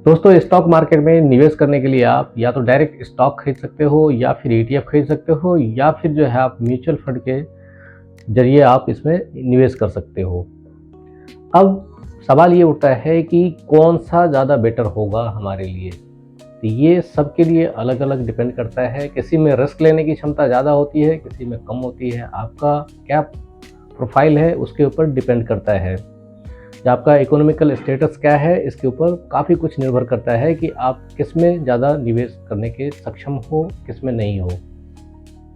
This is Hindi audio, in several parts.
दोस्तों, स्टॉक मार्केट में निवेश करने के लिए आप या तो डायरेक्ट स्टॉक खरीद सकते हो या फिर ईटीएफ खरीद सकते हो या फिर जो है आप म्यूचुअल फंड के ज़रिए आप इसमें निवेश कर सकते हो। अब सवाल ये उठता है कि कौन-सा ज़्यादा बेटर होगा हमारे लिए? तो ये सबके लिए अलग-अलग डिपेंड करता है। किसी में रिस्क लेने की क्षमता ज़्यादा होती है, किसी में कम होती है। आपका क्या प्रोफ़ाइल है उसके ऊपर डिपेंड करता है। या आपका इकोनॉमिकल स्टेटस क्या है, इसके ऊपर काफ़ी कुछ निर्भर करता है कि आप किसमें ज़्यादा निवेश करने के सक्षम हो, किसमें नहीं हो।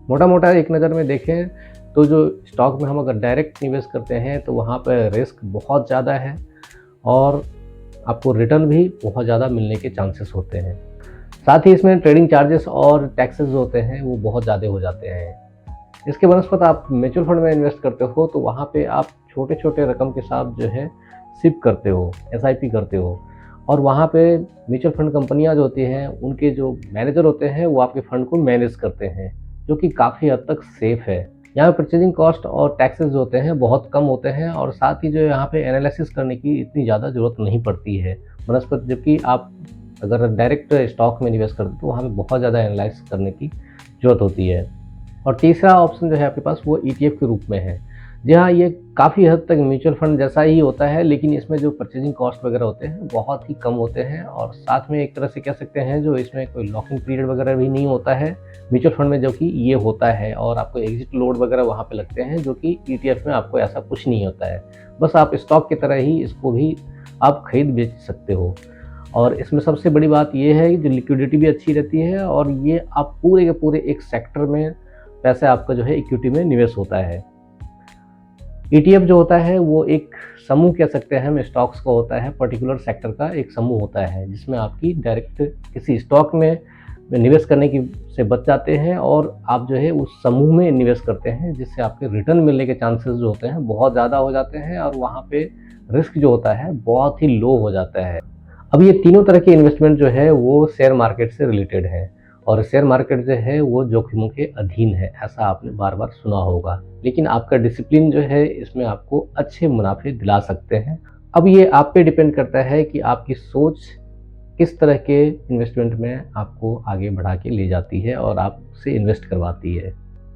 मोटा-मोटा एक नज़र में देखें तो जो स्टॉक में हम अगर डायरेक्ट निवेश करते हैं तो वहाँ पे रिस्क बहुत ज़्यादा है और आपको रिटर्न भी बहुत ज़्यादा मिलने के चांसेस होते हैं। साथ ही इसमें ट्रेडिंग चार्जेस और टैक्सेस जो होते हैं वो बहुत ज़्यादा हो जाते हैं। इसके बनस्पत आप म्यूचुअल फंड में इन्वेस्ट करते हो तो वहाँ पे आप छोटे-छोटे रकम के साथ जो है सिप करते हो, एसआईपी करते हो और वहाँ पे म्यूचुअल फंड कंपनियाँ जो होती हैं उनके जो मैनेजर होते हैं वो आपके फंड को मैनेज करते हैं, जो कि काफ़ी हद तक सेफ़ है। यहाँ परचेजिंग कॉस्ट और टैक्सेस जो होते हैं बहुत कम होते हैं और साथ ही जो यहाँ पे एनालिसिस करने की इतनी ज़्यादा ज़रूरत नहीं पड़ती है बनस्पत, जबकि आप अगर डायरेक्ट स्टॉक में निवेश करते हो तो वहाँ पे बहुत ज़्यादा एनालाइज़ करने की ज़रूरत होती है। और तीसरा ऑप्शन जो है आपके पास वो ईटीएफ के रूप में है। जी हाँ, ये काफ़ी हद तक म्यूचुअल फंड जैसा ही होता है, लेकिन इसमें जो परचेजिंग कॉस्ट वगैरह होते हैं बहुत ही कम होते हैं और साथ में एक तरह से कह सकते हैं जो इसमें कोई लॉकिंग पीरियड वगैरह भी नहीं होता है म्यूचुअल फंड में, जो कि ये होता है। और आपको एग्जिट लोड वगैरह वहाँ पे लगते हैं, जो कि ईटीएफ में आपको ऐसा कुछ नहीं होता है। बस आप स्टॉक की तरह ही इसको भी आप खरीद बेच सकते हो। और इसमें सबसे बड़ी बात ये है कि जो लिक्विडिटी भी अच्छी रहती है और ये आप पूरे के पूरे एक सेक्टर में पैसे आपका जो है इक्विटी में निवेश होता है। ईटीएफ जो होता है वो एक समूह कह सकते हैं हम, स्टॉक्स का होता है, पर्टिकुलर सेक्टर का एक समूह होता है जिसमें आपकी डायरेक्ट किसी स्टॉक में निवेश करने की से बच जाते हैं और आप जो है उस समूह में निवेश करते हैं, जिससे आपके रिटर्न मिलने के चांसेस जो होते हैं बहुत ज़्यादा हो जाते हैं और वहाँ पे रिस्क जो होता है बहुत ही लो हो जाता है। अब ये तीनों तरह की इन्वेस्टमेंट जो है वो शेयर मार्केट से रिलेटेड है और शेयर मार्केट जो है वो जोखिमों के अधीन है, ऐसा आपने बार-बार सुना होगा। लेकिन आपका डिसिप्लिन जो है इसमें आपको अच्छे मुनाफ़े दिला सकते हैं। अब ये आप पे डिपेंड करता है कि आपकी सोच किस तरह के इन्वेस्टमेंट में आपको आगे बढ़ा के ले जाती है और आपसे इन्वेस्ट करवाती है।